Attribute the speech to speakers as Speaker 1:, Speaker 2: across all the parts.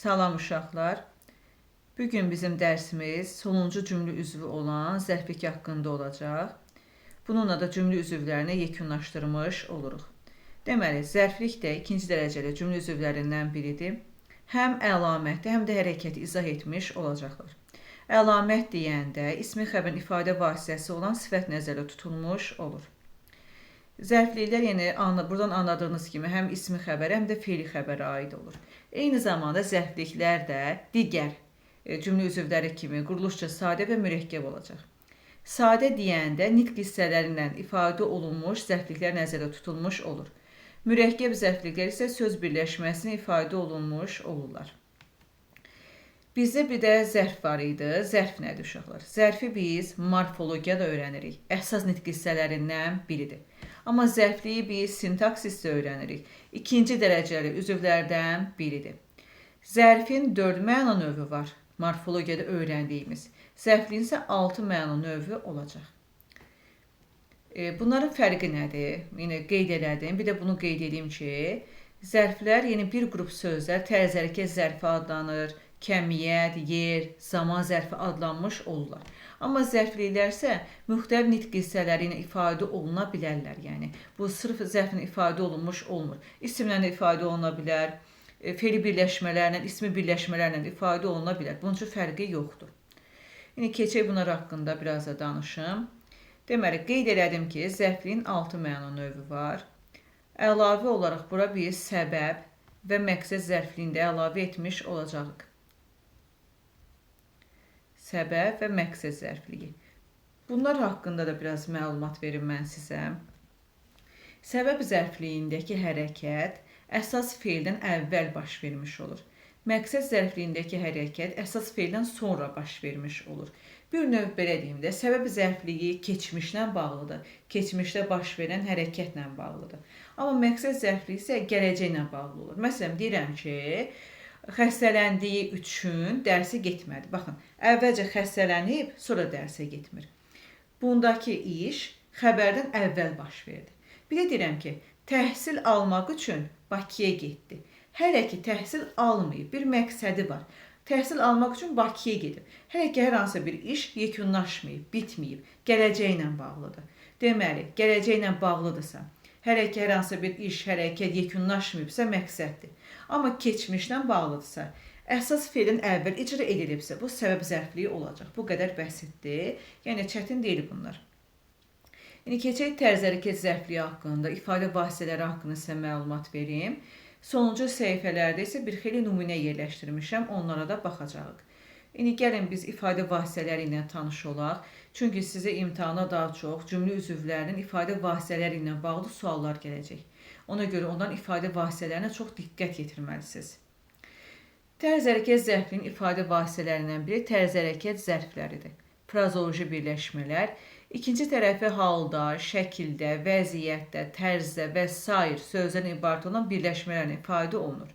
Speaker 1: Salam uşaqlar. Bugün bizim dərsimiz sonuncu cümlə üzvü olan zərflik haqqında olacaq. Bununla da cümlə üzvlərini yekunlaşdırmış oluruq. Deməli, zərflik də ikinci dərəcəli cümlə üzvlərindən biridir. Həm əlaməti, həm də hərəkəti izah etmiş olacaqlar. Əlamət deyəndə ismi xəbərin ifadə vasitəsi olan sifət nəzərdə tutulmuş olur. Zərfliklər buradan anladığınız kimi həm ismi xəbər, həm də feili xəbərə aid olur. Eyni zamanda zərfliklər də digər cümlə üzvləri kimi quruluşca sadə və mürəkkəb olacaq. Sadə deyəndə nitq hissələrindən ifadə olunmuş zərfliklər nəzərdə tutulmuş olur. Mürəkkəb zərfliklər isə söz birləşməsini ifadə olunmuş olurlar. Bizdə bir də zərf var idi. Zərf nədir uşaqlar? Zərfi biz morfologiyada öyrənirik. Əsas nitq hissələrindən biridir. Amma zərfliyi biz sintaksisdə öyrənirik. İkinci dərəcəli üzvlərdən biridir. Zərfin 4 məna növü var. Morfologiyada öyrəndiyimiz. Zərfliyin isə 6 məna növü olacaq. Bunların fərqi nədir? Yine qeyd elədim. Bir də bunu qeyd edeyim ki, zərflər bir qrup sözlər tərz hərəkət zərfi adlanır. Kəmiyyət, yer, zaman zərfi adlanmış olurlar. Amma zərfliklər isə müxtəlif nitq hissələri ilə ifadə oluna bilərlər. Yəni, bu sırf zərflə ifadə olunmuş olmur. İsimlə ifadə oluna bilər, feili birləşmələrlə, ismi birləşmələrlə ifadə oluna bilər. Bunun üçün fərqi yoxdur. Yəni, keçək bunlar haqqında biraz da danışım. Deməli, qeyd elədim ki, zərfliyin 6 məna növü var. Əlavə olaraq bura biz səbəb və məqsəd zərfliyini də əlavə etmiş olacağıq. Səbəb və məqsəd zərfliyi. Bunlar haqqında da biraz məlumat verim mən sizə. Səbəb zərfliyindəki hərəkət əsas feildən əvvəl baş vermiş olur. Məqsəd zərfliyindəki hərəkət əsas feildən sonra baş vermiş olur. Bir növ belə deyim də, səbəb zərfliyi keçmişlə bağlıdır. Keçmişdə baş verən hərəkətlə bağlıdır. Amma məqsəd zərfliyi isə gələcəklə bağlı olur. Məsələn, deyirəm ki, xəstələndiyi üçün dərsə getmədi. Baxın, əvvəlcə xəstələnib, sonra dərsə getmir. Bundakı iş xəbərdən əvvəl baş verdi. Bir də deyirəm ki, təhsil almaq üçün Bakıya getdi. Hələ ki, təhsil almayıb, bir məqsədi var. Təhsil almaq üçün Bakıya gedib. Hələ ki, hər hansı bir iş yekunlaşmayıb, bitməyib, gələcəklə bağlıdır. Deməli, gələcəklə bağlıdırsa, hələ ki, hər hansı bir iş, hərəkət yekunlaşmayıbsa məqsəddir. Amma keçmişlə bağlıdırsa, əsas feilin əvvəl icra edilibsə, bu səbəb zərfliyi olacaq. Bu qədər bəsitdir. Yəni, çətin deyil bunlar. Yəni, keçək tərz hərəkət zərfliyi haqqında, ifadə vasitələri haqqında sizə məlumat vereyim. Sonuncu səhifələrdə isə bir xeyli nümunə yerləşdirmişəm, onlara da baxacağıq. Yəni, gəlin biz ifadə vasitələri ilə tanış olaq. Çünki sizə imtahana daha çox cümlə üzvlərinin ifadə vasitələri ilə bağlı suallar gələcək. Ona görə ondan ifadə vasitələrinə çox diqqət yetirməlisiniz. Tərz hərəkət zərfliyinin ifadə vasitələrindən biri tərz hərəkət zərfləridir. Frazoloji birləşmələr, ikinci tərəfi halda, şəkildə, vəziyyətdə, tərzdə və sair sözdən ibarət olan birləşmələrlə ifadə olunur.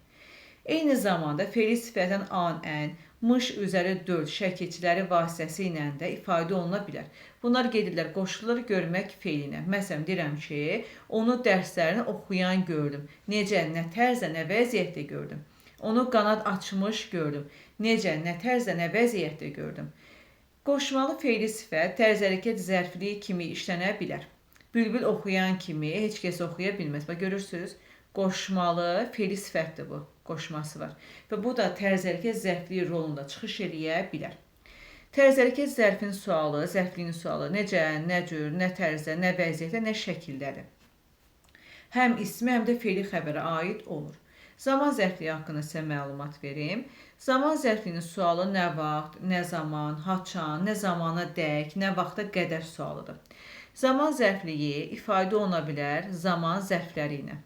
Speaker 1: Eyni zamanda feili sifətin an, ən, mış üzəri 4 şəkilçiləri vasitəsilə də ifadə oluna bilər. Bunlar gedirlər qoşulur görmək feilinə. Məsələn, deyirəm ki, onu dərslərini oxuyan gördüm. Necə, nə tərzdə, nə vəziyyətdə gördüm. Onu qanad açmış gördüm. Necə, nə tərzdə, nə vəziyyətdə gördüm. Qoşmalı feili sifət tərz hərəkət zərfliyi kimi işlənə bilər. Bülbül oxuyan kimi heç kəs oxuya bilməz. Bax, görürsünüz, qoşmalı feili sifətdir bu. Qoşması var. Və bu da tərz hərəkət zərfliyi rolunda çıxış eləyə bilər. Tərz hərəkət zərfin sualı, zərfliyinin sualı necə, nə cür, nə tərzdə, nə vəziyyətdə, nə şəkildədir. Həm ismi, həm də feili xəbərə aid olur. Zaman zərfliyi haqqında sizə məlumat verim. Zaman zərfliyinin sualı nə vaxt, nə zaman, haçan, nə zamana dək, nə vaxta qədər sualıdır. Zaman zərfliyi ifadə oluna bilər zaman zərfləri ilə.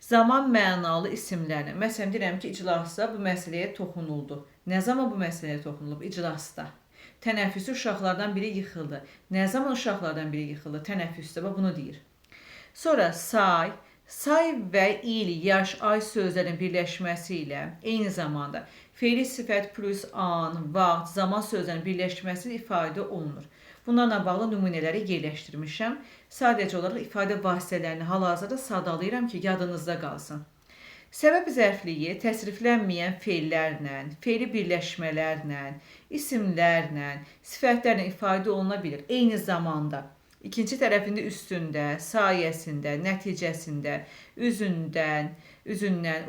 Speaker 1: Zaman mənalı isimlərlə. Məsələn, deyirəm ki, iclasda bu məsələyə toxunuldu. Nə zaman bu məsələyə toxunulub? İclasda. Tənəffüsü uşaqlardan biri yıxıldı. Nə zaman uşaqlardan biri yıxıldı? Tənəffüsdə bunu deyir. Sonra say və il, yaş, ay sözlərin birləşməsi ilə eyni zamanda feili sifət plus an, vaxt, zaman sözlərin birləşməsi ifadə olunur. Bunlarla bağlı nümunələri yerləşdirmişəm. Sadəcə olaraq ifadə vasitələrini hal-hazırda sadalayıram ki, yadınızda qalsın. Səbəb zərfliyi təsriflənməyən feillərlə, feili birləşmələrlə, isimlərlə, sifətlərlə ifadə oluna bilir. Eyni zamanda ikinci tərəfində üstündə, sayəsində, nəticəsində, üzündən,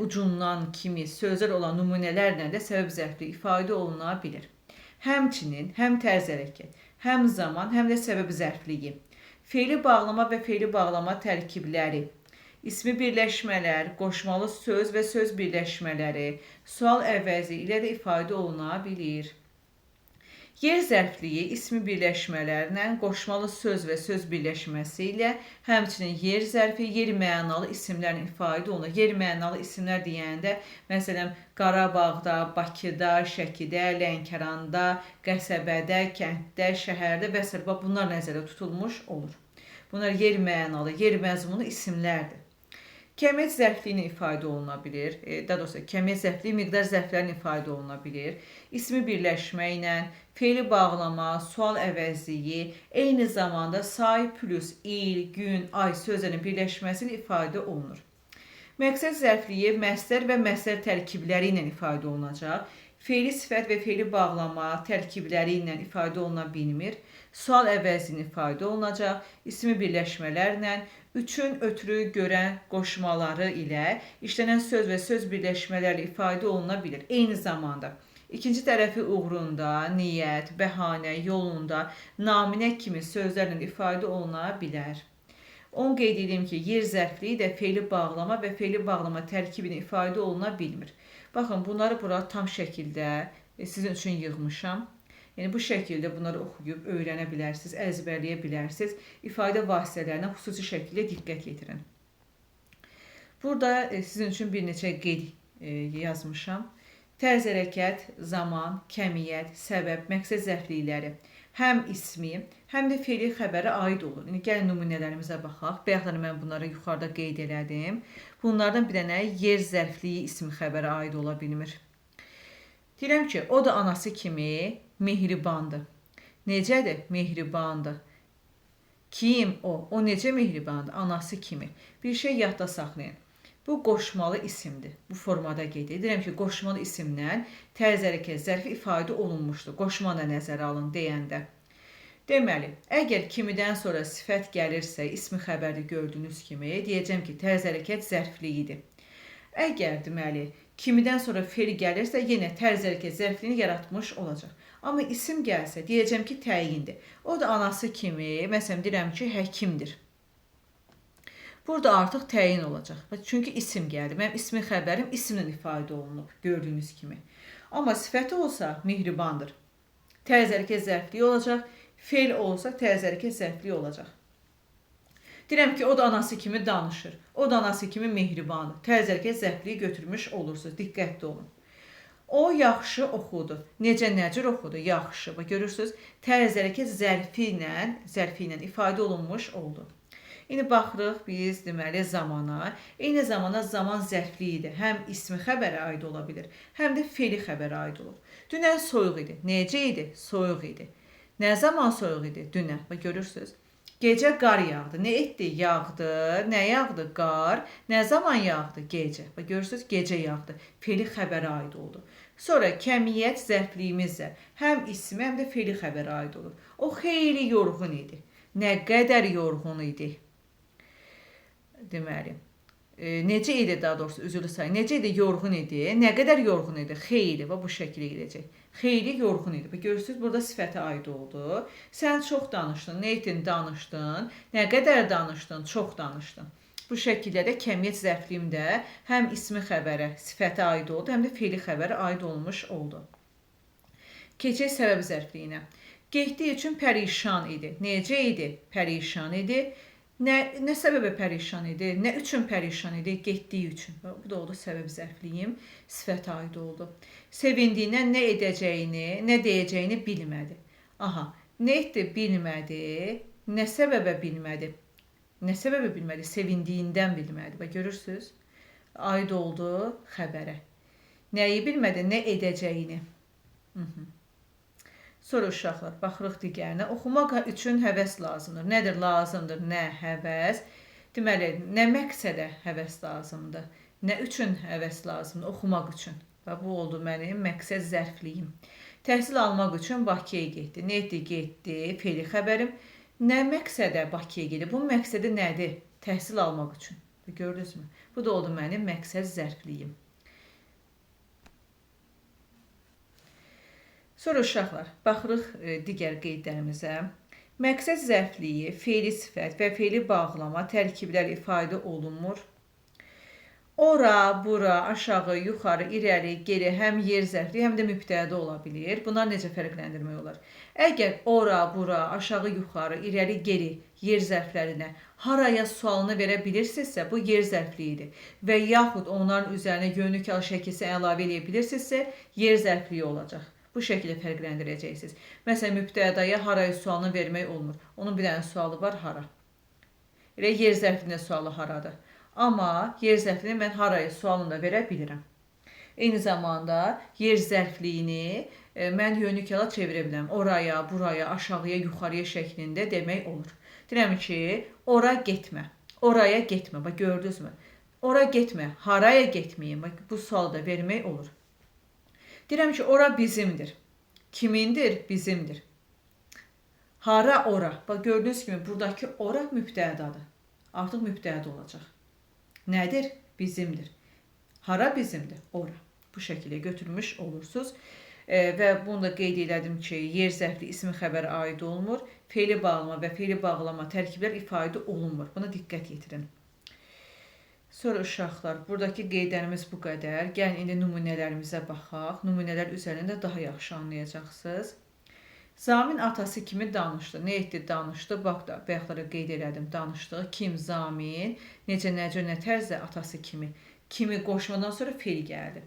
Speaker 1: ucundan kimi sözlər olan nümunələrlə də səbəb zərfliyi ifadə oluna bilir. Həmçinin həm tərz hərəkət, həm zaman, həm də səbəb zərfliyi, feili bağlama və feili bağlama tərkibləri, ismi birləşmələr, qoşmalı söz və söz birləşmələri, sual əvəzi ilə də ifadə oluna bilir. Yer zərfliyi ismi birləşmələrlə, qoşmalı söz və söz birləşməsi ilə, həmçinin yer zərfi, yer mənalı isimlərlə ifadə olunur. Yer mənalı isimlər deyəndə, məsələn, Qarabağda, Bakıda, Şəkidə, Lənkəranda, qəsəbədə, kənddə, şəhərdə və s. bunlar nəzərdə tutulmuş olur. Bunlar yer mənalı, yer məzmunu isimlərdir. Kəmiyyət zərfliyini ifadə oluna bilir. Daha doğrusu, kəmiyyət zərfliyi miqdar zərflərini ifadə oluna bilir. İsmi birləşmə ilə, feili bağlama, sual əvəzliyi, eyni zamanda say plus il, gün, ay sözlərinin birləşməsi ilə ifadə olunur. Məqsəd zərfliyi məsdər və məsdər tərkibləri ilə ifadə olunacaq. Feili sifət və feili bağlama tərkibləri ilə ifadə oluna bilmir. Sual əvəzini ifadə olunacaq. İsmi birləşmələrlə, üçün ötürü görən qoşmaları ilə işlənən söz və söz birləşmələri ifadə oluna bilir. Eyni zamanda ikinci tərəfi uğrunda, niyyət, bəhanə, yolunda, naminə kimi sözlərlə ifadə oluna bilər. Onu qeyd edeyim ki, yer zərfliyi də feili bağlama və feili bağlama tərkibini ifadə oluna bilmir. Baxın, bunları bura tam şəkildə sizin üçün yığmışam. Yəni, bu şəkildə bunları oxuyub öyrənə bilərsiniz, əzbərləyə bilərsiniz. İfadə vasitələrinə xüsusi şəkildə diqqət yetirin. Burada sizin üçün bir neçə qeyd yazmışam. Tərz hərəkət, zaman, kəmiyyət, səbəb, məqsəd zərflikləri həm ismi, həm də feili xəbərə aid olur. Yəni, gəlin nümunələrimizə baxaq. Bayaqdan mən bunları yuxarıda qeyd elədim. Bunlardan bir dənə yer zərfliyi ismi xəbərə aid ola bilmir. Deyirəm ki, o da anası kimi mehribandır. Necədir? Mehribandır. Kim o? O necə mehribandır? Anası kimi. Bir şey yadda saxlayın. Bu qoşmalı isimdir. Bu formada qeyd edirəm ki, qoşmalı isimlə tərz hərəkət zərfi ifadə olunmuşdur. Qoşma da nəzərə alın deyəndə. Deməli, əgər kimidən sonra sifət gəlirsə, ismi xəbərdə gördüyünüz kimi, deyəcəm ki, tərz hərəkət zərfliyidir. Əgər, deməli, kimidən sonra feil gəlirsə, yenə tərz hərəkət zərfliyini yaratmış olacaq. Amma isim gəlsə, deyəcəm ki, təyindir. O da anası kimi, məsələn, deyirəm ki, həkimdir. Burada artıq təyin olacaq. Çünki isim gəldi. Mənim ismi xəbərim isimlə ifadə olunub, gördüyünüz kimi. Amma sifəti olsa, mehribandır. Tərz hərəkət zərfliyi olacaq. Feil olsa, tərz hərəkət zərfliyi olacaq. Deyirəm ki, o da anası kimi danışır. O da anası kimi mehribandır. Tərz hərəkət zərfliyi götürmüş olursunuz. Diqqətli olun. O yaxşı oxudu. Necə nəcür oxudu? Yaxşı. Görürsünüz, tərz hərəkət zərfi ilə ifadə olunmuş oldu. İndi baxırıq biz deməli zamana. Eyni zamanda zaman zərfliyidir. Həm ismi xəbərə aid ola bilir, həm də feili xəbərə aid olur. Dünən soyuq idi. Necə idi? Soyuq idi. Nə zaman soyuq idi? Dünən. Görürsünüz. Gecə qar yağdı. Nə etdi? Yağdı. Nə yağdı? Qar. Nə zaman yağdı? Gecə. Görürsünüz, gecə yağdı. Feili xəbərə aid oldu. Sonra kəmiyyət zərfliyimizdə həm ismi, həm də feili xəbərə aid olur. O xeyli yorğun idi. Nə qədər yorğun idi? Deməli, necə idi daha doğrusu, üzrlü sayın, necə idi, yorğun idi, nə qədər yorğun idi, xeyli, bu şəkildə gedəcək. Xeyli yorğun idi. Görürsünüz, burada sifətə aid oldu. Sən çox danışdın, nə etdin, danışdın, nə qədər danışdın, çox danışdın. Bu şəkildə də kəmiyyət zərfliyimdə həm ismi xəbərə, sifətə aid oldu, həm də feili xəbərə aid olmuş oldu. Keçək səbəb zərfliyinə. Getdiyi üçün pərişan idi. Necə idi? Pərişan idi. Nə səbəbə pərişan idi? Nə üçün pərişan idi? Getdiyi üçün. Bu da oldu səbəb zərfliyim. Sifətə aid oldu. Sevindiyindən nə edəcəyini, nə deyəcəyini bilmədi. Aha, nə etdi? Bilmədi. Nə səbəbə bilmədi? Nə səbəbə bilmədi? Sevindiyindən bilmədi. Görürsünüz? Aid oldu xəbərə. Nəyi bilmədi? Nə edəcəyini. Sonra uşaqlar, baxırıq digərinə. Oxumaq üçün həvəs lazımdır. Nədir lazımdır? Nə həvəs? Deməli, nə məqsədə həvəs lazımdır? Nə üçün həvəs lazımdır? Oxumaq üçün. Və bu oldu mənim məqsəd zərfliyim. Təhsil almaq üçün Bakıya getdi. Nə etdi? Getdi. Fe'li xəbərim. Nə məqsədə Bakıya gedir? Bunun məqsədi nədir? Təhsil almaq üçün. Gördünüzmü? Bu da oldu mənim məqsəd zərfliyim. Sonra uşaqlar, baxırıq digər qeydlərimizə. Məqsəd zərfliyi, fe'li sifət və fe'li bağlama tərkiblər ifadə olunmur. Ora, bura, aşağı, yuxarı, irəli, geri həm yer zərfli, həm də mübtəda ola bilir. Bunlar necə fərqləndirmək olar? Əgər ora, bura, aşağı, yuxarı, irəli, geri yer zərflərinə haraya sualını verə bilirsinizsə, bu yer zərfliyidir. Və yaxud onların üzərinə yönlük al şəkilsi əlavə edə bilirsinizsə, yer zərfliyi olacaq. Bu şəkildə fərqləndirəcəksiniz. Məsələn, mübtədaya haraya sualını vermək olmur. Onun bir dənə sualı var, hara. Elə yer zərfliyində sualı haradır. Amma yer zərfliyini mən haraya sualını da verə bilirəm. Eyni zamanda yer zərfliyini mən yönlük ala çevirə bilərəm. Oraya, buraya, aşağıya, yuxarıya şəklində demək olur. Deyirəm ki, ora getmə, oraya getmə. Bax, gördünüzmü? Ora getmə, haraya getməyim. Bax, bu sualı da vermək olur. Deyirəm ki, ora bizimdir. Kimindir? Bizimdir. Hara ora? Bax, gördüyünüz kimi buradakı ora mübtədadır. Artıq mübtəda olacaq. Nədir? Bizimdir. Hara bizimdir? Ora. Bu şəkildə götürmüş olursunuz. Və bunu da qeyd elədim ki, yer zərfli ismi xəbərə aid olmur. Fe'li bağlama və fe'li bağlama tərkiblər ifadə olunmur. Buna diqqət yetirin. Sonra uşaqlar, buradakı qeydlərimiz bu qədər. Gəlin, indi nümunələrimizə baxaq. Nümunələr üzərində daha yaxşı anlayacaqsınız. Zamin atası kimi danışdı. Nə etdi? Danışdı. Bax da, bayaqlara qeyd elədim. Danışdı. Kim? Zamin. Necə, nəcə, nə tərzdə atası kimi. Kimi qoşmadan sonra fe'l gəldi.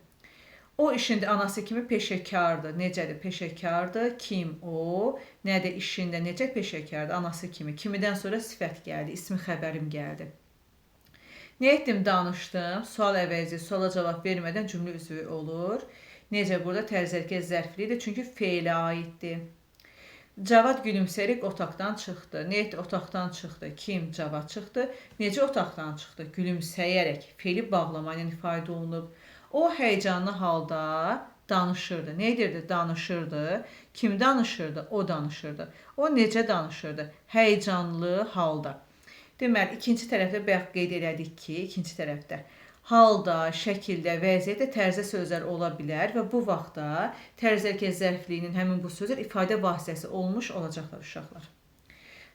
Speaker 1: O işində anası kimi peşəkardır. Necədir? Peşəkardır. Kim? O. Nədir? İşində necə peşəkardır? Anası kimi. Kimidən sonra sifət gəldi. İsmi xəbərim gəldi. Nə etdim? Danışdım. Sual əvəzi, suala cavab vermədən cümlə üzvü olur. Necə? Burada tərzərkəz zərflidir. Çünki fe'lə aiddir. Cavad gülümsəyərək otaqdan çıxdı. Nə etdi? Otaqdan çıxdı. Kim? Cavad çıxdı. Necə otaqdan çıxdı? Gülümsəyərək. Fe'li bağlama ilə ifadə olunub. O həyəcanlı halda danışırdı. Nə edirdi? Danışırdı. Kim danışırdı? O danışırdı. O necə danışırdı? Həyəcanlı halda. Deməli, ikinci tərəfdə bayaq qeyd elədik ki, ikinci tərəfdə halda, şəkildə, vəziyyətdə tərzə sözlər ola bilər və bu vaxtda tərzərkəz zərfliyinin həmin bu sözlər ifadə vasitəsi olmuş olacaqlar uşaqlar.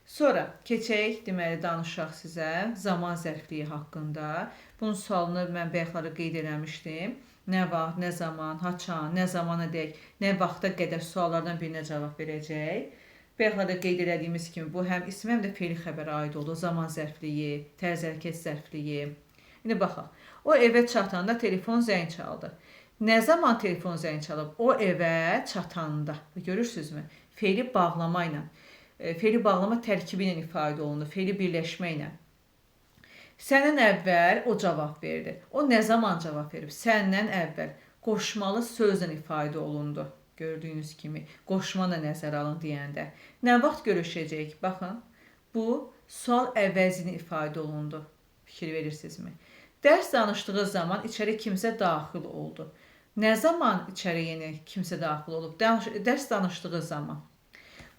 Speaker 1: Sonra keçək, deməli, danışaq sizə zaman zərfliyi haqqında. Bunun sualını mən bayaqları qeyd eləmişdim. Nə vaxt, nə zaman, haçan, nə zamana dək, nə vaxta qədər suallardan birinə cavab verəcək. Bayaqlarda qeyd elədiyimiz kimi bu həm ism, həm də fe'li xəbərə aid oldu. Zaman zərfliyi, tərzərkəz zərfliyi. İndi baxaq. O evə çatanda telefon zəng çaldı. Nə zaman telefon zəng çalıb? O evə çatanda. Görürsünüzmü? Fe'li bağlama ilə. Fe'li bağlama tərkibi ilə ifadə olundu. Fe'li birləşmə ilə. Səndən əvvəl o cavab verdi. O nə zaman cavab verib? Səndən əvvəl. Qoşmalı sözlə ifadə olundu. Gördüyünüz kimi. Qoşma da nəzərə alın deyəndə. Nə vaxt görüşəcəyik? Baxın. Bu sual əvəzini ifadə olundu. Fikir verirsinizmi? Dərs danışdığı zaman içəri kimsə daxil oldu. Nə zaman içəri yenə kimsə daxil olub? Dərs danışdığı zaman.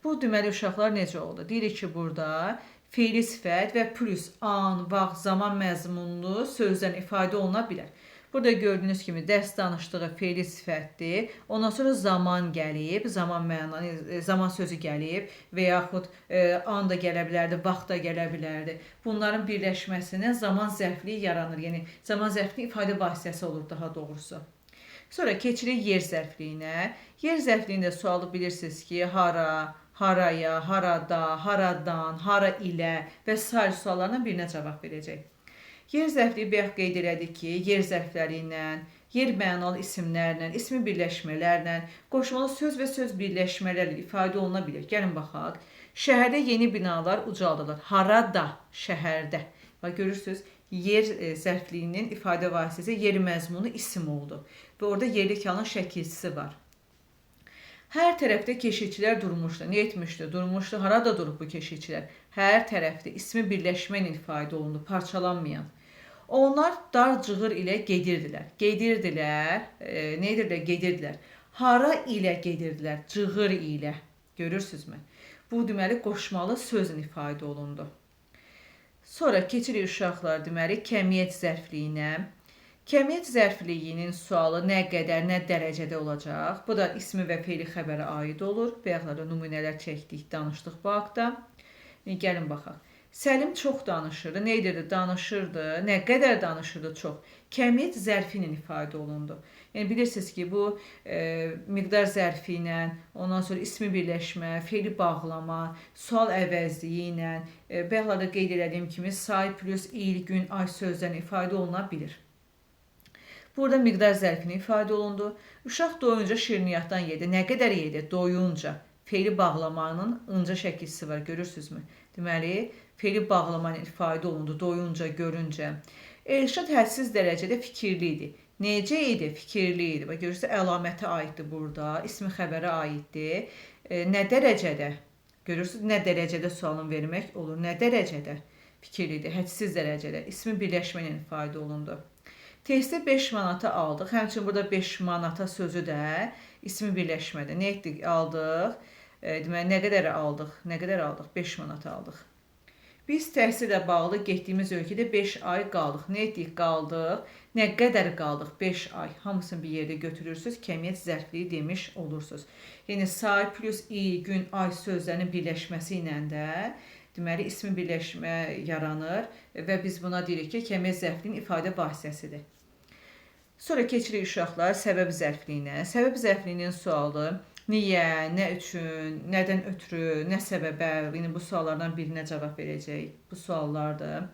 Speaker 1: Bu deməli uşaqlar necə oldu? Deyirik ki, burada fe'li sifət və plus an, vaxt, zaman məzmunlu sözdən ifadə oluna bilər. Burada gördüyünüz kimi dərs danışdığı fe'li sifətdir. Ondan sonra zaman gəlib, zaman sözü gəlib və yaxud an da gələ bilərdi, vaxt da gələ bilərdi. Bunların birləşməsindən zaman zərfliyi yaranır. Yəni zaman zərfliyi ifadə vasitəsi olur daha doğrusu. Sonra keçirik yer zərfliyinə. Yer zərfliyində sualı bilirsiniz ki, hara, haraya, harada, haradan, hara ilə və sair suallardan birinə cavab verəcək. Yer zərfliyi bayaq qeyd elədik ki, yer zərfləri ilə, yer mənalı isimlərlə, ismi birləşmələrlə, qoşmalı söz və söz birləşmələrlə ifadə oluna bilir. Gəlin baxaq. Şəhərdə yeni binalar ucaldılır. Harada? Şəhərdə. Bax, görürsünüz, yer zərfliyinin ifadə vasitəsi yer məzmunu isim oldu. Və orada yerli kalın şəkilçisi var. Hər tərəfdə keşikçilər durmuşdu. Nə etmişdi? Durmuşdu. Harada durub bu keşikçilər? Hər tərəfdə ismi birləşmə ilə ifadə olundu, parçalanmayan. Onlar dar cığır ilə gedirdilər. Nə edirdilər? Gedirdilər. Hara ilə gedirdilər? Cığır ilə. Görürsünüzmü? Bu deməli qoşmalı sözlə ifadə olundu. Sonra keçirik uşaqlar deməli kəmiyyət zərfliyinə. Kəmiyyət zərfliyinin sualı nə qədər, nə dərəcədə olacaq? Bu da ismi və feili xəbərə aid olur. Bayaqlarda nümunələr çəkdik, danışdıq bu haqda. Gəlin baxaq. Səlim çox danışırdı. Nə edirdi? Danışırdı. Nə qədər danışırdı? Çox. Kəmiyyət zərfi ilə ifadə olundu. Yəni bilirsiniz ki, bu miqdar zərfi ilə, ondan sonra ismi birləşmə, feili bağlama, sual əvəzliyi ilə, bayaqlarda qeyd etdiyim kimi say plus il, gün, ay sözlərini ifadə oluna bilir. Burada miqdar zərfini ifadə olundu. Uşaq doyunca şirniyyatdan yedi. Nə qədər yedi? Doyunca. Feili bağlamanın ınca şəkilsi var, görürsünüzmü? Deməli, feili bağlamanın ifadə olundu, doyunca, görüncə. Elşad hədsiz dərəcədə fikirli idi. Necə idi? Fikirli idi. Bax, görürsünüz, əlamətə aiddir burada, ismi xəbərə aiddir. Nə dərəcədə? Görürsünüz, nə dərəcədə sualını vermək olur? Nə dərəcədə? Fikirli idi, hədsiz dərəcədə. İsmi birləşmə ilə ifadə olundu. Testi 5 manata aldıq. Həmçinin burada 5 manata sözü də ismi birləşmədir. Nə etdik? Aldıq. Deməli, nə qədər aldıq? Nə qədər aldıq? 5 manat aldıq. Biz təhsillə bağlı getdiyimiz ölkədə 5 ay qaldıq. Nə etdik? Qaldıq. Nə qədər qaldıq? 5 ay. Hamısını bir yerdə götürürsünüz. Kəmiyyət zərfliyi demiş olursunuz. Yəni, say plus il, gün, ay sözlərinin birləşməsi ilə də deməli, ismi birləşmə yaranır və biz buna deyirik ki, kəmiyyət zərfliyinin ifadə vasitəsidir. Sonra keçirik uşaqlar səbəb zərfliyinə. Səbəb zərfliyinin sualı niyə, nə üçün, nədən ötürü, nə səbəbə, yəni bu suallardan birinə cavab verəcək. Bu suallardır.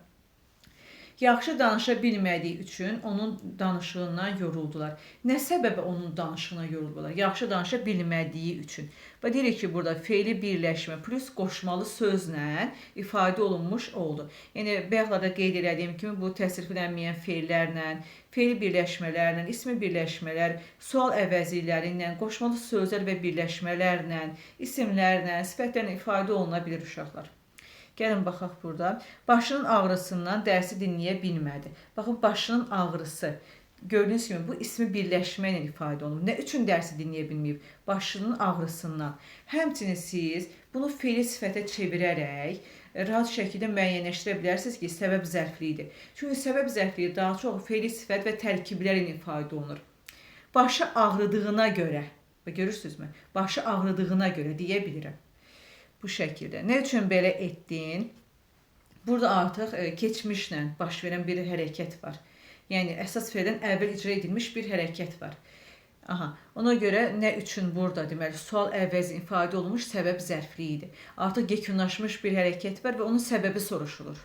Speaker 1: Yaxşı danışa bilmədiyi üçün onun danışığından yoruldular. Nə səbəbə onun danışığından yoruldular? Yaxşı danışa bilmədiyi üçün. Və deyirik ki, burada feili birləşmə plus qoşmalı sözlə ifadə olunmuş oldu. Yəni, bayaqlarda qeyd etdiyim kimi bu təsriflənməyən feillərlə, feili birləşmələrlə, ismi birləşmələr, sual əvəzlikləri ilə, qoşmalı sözlər və birləşmələrlə, isimlərlə, sifətlərlə ifadə oluna bilir uşaqlar. Gəlin baxaq burada. Başının ağrısından dərsi dinləyə bilmədi. Baxın, başının ağrısı. Gördüyünüz kimi bu ismi birləşmə ilə ifadə olunur. Nə üçün dərsi dinləyə bilməyib? Başının ağrısından. Həmçinin siz bunu feili sifətə çevirərək rahat şəkildə müəyyənləşdirə bilərsiniz ki, səbəb zərfliyidir. Çünki səbəb zərfliyi daha çox feili sifət və tərkiblər ilə ifadə olunur. Başı ağrıdığına görə, görürsünüzmü? Başı ağrıdığına görə deyə bilirəm. Bu şəkildə. Nə üçün belə etdin? Burada artıq keçmişlə baş verən bir hərəkət var. Yəni, əsas feildən əvvəl icra edilmiş bir hərəkət var. Ona görə nə üçün burada deməli, sual əvəzi ifadə olunmuş səbəb zərfliyidir. Artıq yekunlaşmış bir hərəkət var və onun səbəbi soruşulur.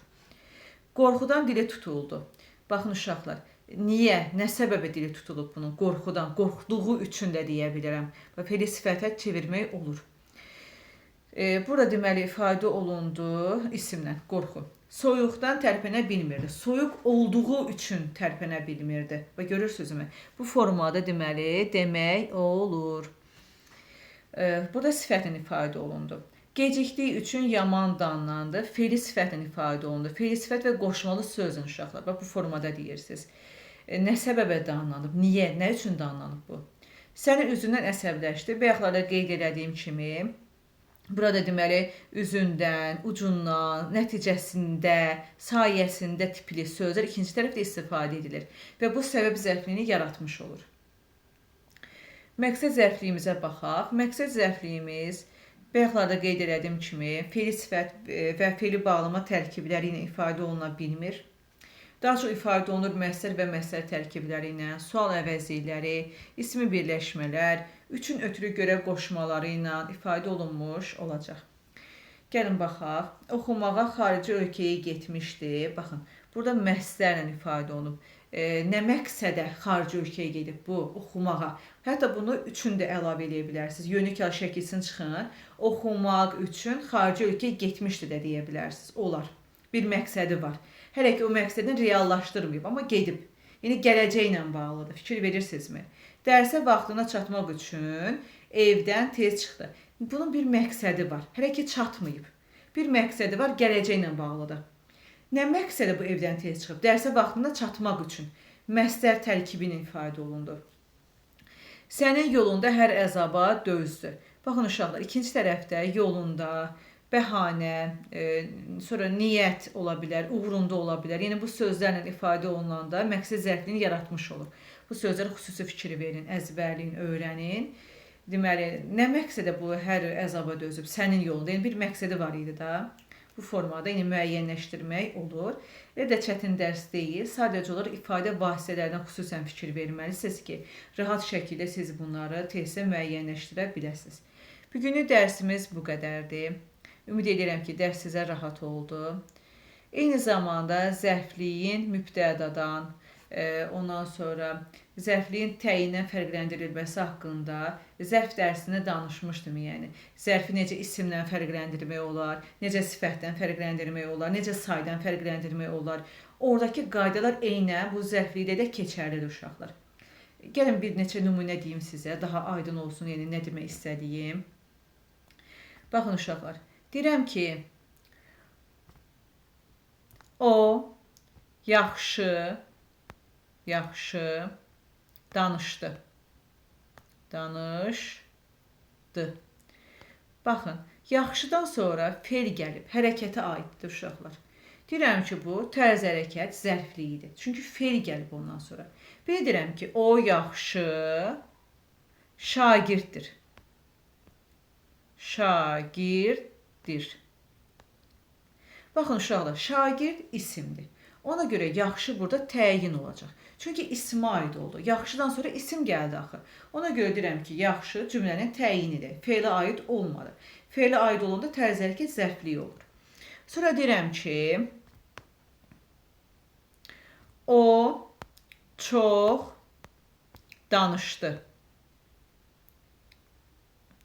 Speaker 1: Qorxudan dili tutuldu. Baxın uşaqlar, niyə, nə səbəbə dili tutulub bunun? Qorxudan, qorxduğu üçün də deyə bilirəm. Və feili sifətə çevirmək olur. Burada deməli ifadə olundu isimlə, qorxu. Soyuqdan tərpənə bilmirdi. Soyuq olduğu üçün tərpənə bilmirdi. Və görürsünüzmü? Bu formada deməli demək olur. Burada sifətlə ifadə olundu. Gecikdiyi üçün yaman danlandı. Feili sifətlə ifadə olundu. Feili sifət və qoşmalı sözün uşaqlar. Bu formada deyirsiniz. Nə səbəbə danlanıb? Niyə? Nə üçün danlanıb bu? Sənin üzündən əsəbləşdi. Bayaqlarda qeyd etdiyim kimi burada deməli üzündən, ucundan, nəticəsində, sayəsində tipli sözlər ikinci tərəfdə istifadə edilir və bu səbəb zərfliyini yaratmış olur. Məqsəd zərfliyimizə baxaq. Məqsəd zərfliyimiz bayaqlarda qeyd etdiyim kimi feili sifət və feili bağlama tərkibləri ilə ifadə oluna bilmir. Daha çox ifadə olunur məsdər və məsdər tərkibləri ilə, sual əvəzlikləri, ismi birləşmələr, üçün ötürü görə qoşmaları ilə ifadə olunmuş olacaq. Gəlin baxaq. Oxumağa xarici ölkəyə getmişdi. Baxın, burada məsdərlə ifadə olunub. Nə məqsədə xarici ölkəyə gedib bu? Oxumağa. Hətta bunu üçün də əlavə edə bilərsiniz. Yönlük şəkilsin çıxın. Oxumaq üçün xarici ölkəyə getmişdi də deyə bilərsiniz. Olar. Bir məqsədi var. Hələ ki, o məqsədini reallaşdırmayıb, amma gedib. Yəni, gələcəklə bağlıdır. Fikir verirsinizmi? Dərsə vaxtına çatmaq üçün evdən tez çıxdı. Bunun bir məqsədi var. Hələ ki, çatmayıb. Bir məqsədi var, gələcəklə bağlıdır. Nə məqsədə bu evdən tez çıxıb? Dərsə vaxtında çatmaq üçün məstər tərkibinin ifadə olundu. Sənin yolunda hər əzaba dözdü. Baxın uşaqlar, ikinci tərəfdə yolunda bəhanə, sonra niyyət ola bilər, uğrunda ola bilər. Yəni bu sözlərlə ifadə olunanda məqsəd zərfliyini yaratmış olur. Bu sözlərə xüsusi fikir verin, əzbərləyin, öyrənin. Deməli, nə məqsədə bu hər əzaba dözüb? Sənin yolunda. Yəni bir məqsədi var idi da. Bu formada yəni müəyyənləşdirmək olur. Elə də çətin dərs deyil. Sadəcə olaraq ifadə vasitələrinə xüsusən fikir verməlisiniz ki, rahat şəkildə siz bunları tezcə müəyyənləşdirə biləsiniz. Bugünlük dərsimiz bu qədərdir. Ümid edirəm ki, dərs sizə rahat oldu. Eyni zamanda zərfliyin mübtədadan, ondan sonra zərfliyin təyindən fərqləndirilməsi haqqında zərf dərsində danışmışdım. Yəni zərfi necə isimlə fərqləndirmək olar, necə sifətdən fərqləndirmək olar, necə saydan fərqləndirmək olar. Oradakı qaydalar eynən bu zərflikdə də keçərlidir uşaqlar. Gəlin bir neçə nümunə deyim sizə, daha aydın olsun, yəni nə demək istədiyim. Baxın uşaqlar, deyirəm ki, o yaxşı danışdı. Baxın, yaxşıdan sonra fe'l gəlib, hərəkətə aiddir uşaqlar. Deyirəm ki, bu tərz hərəkət zərfliyidir. Çünki fe'l gəlib ondan sonra. Bir deyirəm ki, o yaxşı şagirddir. Baxın uşaqlar, şagird isimdir. Ona görə yaxşı burada təyin olacaq. Çünki ismə aid oldu. Yaxşıdan sonra isim gəldi axı. Ona görə deyirəm ki, yaxşı cümlənin təyinidir. Fe'lə aid olmadı. Fe'lə aid olanda tərz hərəkət zərfliyi olur. Sonra deyirəm ki, o çox danışdı.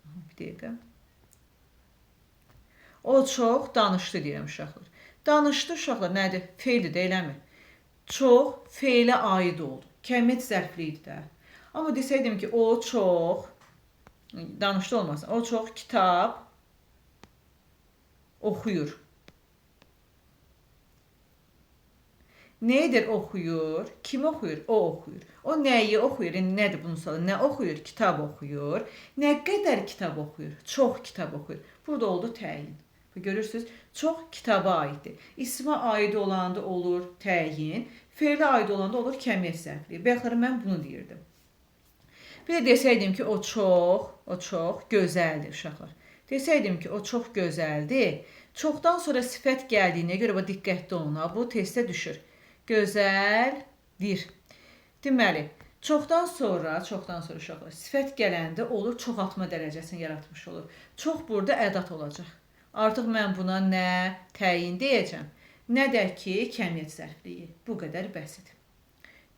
Speaker 1: Bir dəqiqə. O çox danışdı deyirəm uşaqlar. Danışdı uşaqlar nədir? Fe'ldir, eləmi? Çox fe'lə aid oldu. Kəmiyyət zərfliyidir də. Amma desəydim ki, o çox, danışdı olmasın, o çox kitab oxuyur. Nə edir oxuyur? Kim oxuyur? O oxuyur. O nəyi oxuyur? Nədir bunun sualı? Nə oxuyur? Kitab oxuyur. Nə qədər kitab oxuyur? Çox kitab oxuyur. Burada oldu təyin. Görürsünüz, çox kitaba aiddir. İsmə aid olanda olur təyin, fe'lə aid olanda olur kəmiyyət zərfliyi. Bayaqları mən bunu deyirdim. Bir də desəydim ki, o çox gözəldir uşaqlar. Desəydim ki, o çox gözəldir. Çoxdan sonra sifət gəldiyinə görə diqqətli olun, bu testə düşür. Gözəldir. Deməli, çoxdan sonra uşaqlar sifət gələndə olur çoxaltma dərəcəsini yaratmış olur. Çox burada ədat olacaq. Artıq mən buna nə təyin deyəcəm, nə də ki, kəmiyyət zərfliyi. Bu qədər bəsidir.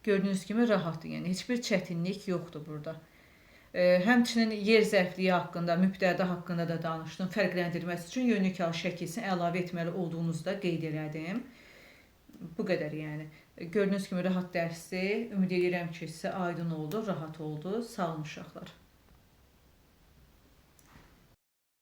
Speaker 1: Gördüyünüz kimi rahatdır, yəni heç bir çətinlik yoxdur burada. Həmçinin yer zərfliyi haqqında, mübtəda haqqında da danışdım. Fərqləndirməsi üçün yönlük al şəkilsini əlavə etməli olduğunuzu da qeyd elədim. Bu qədər yəni. Gördüyünüz kimi rahat dərsdir. Ümid edirəm ki, sizə aydın oldu, rahat oldu. Sağ olun uşaqlar.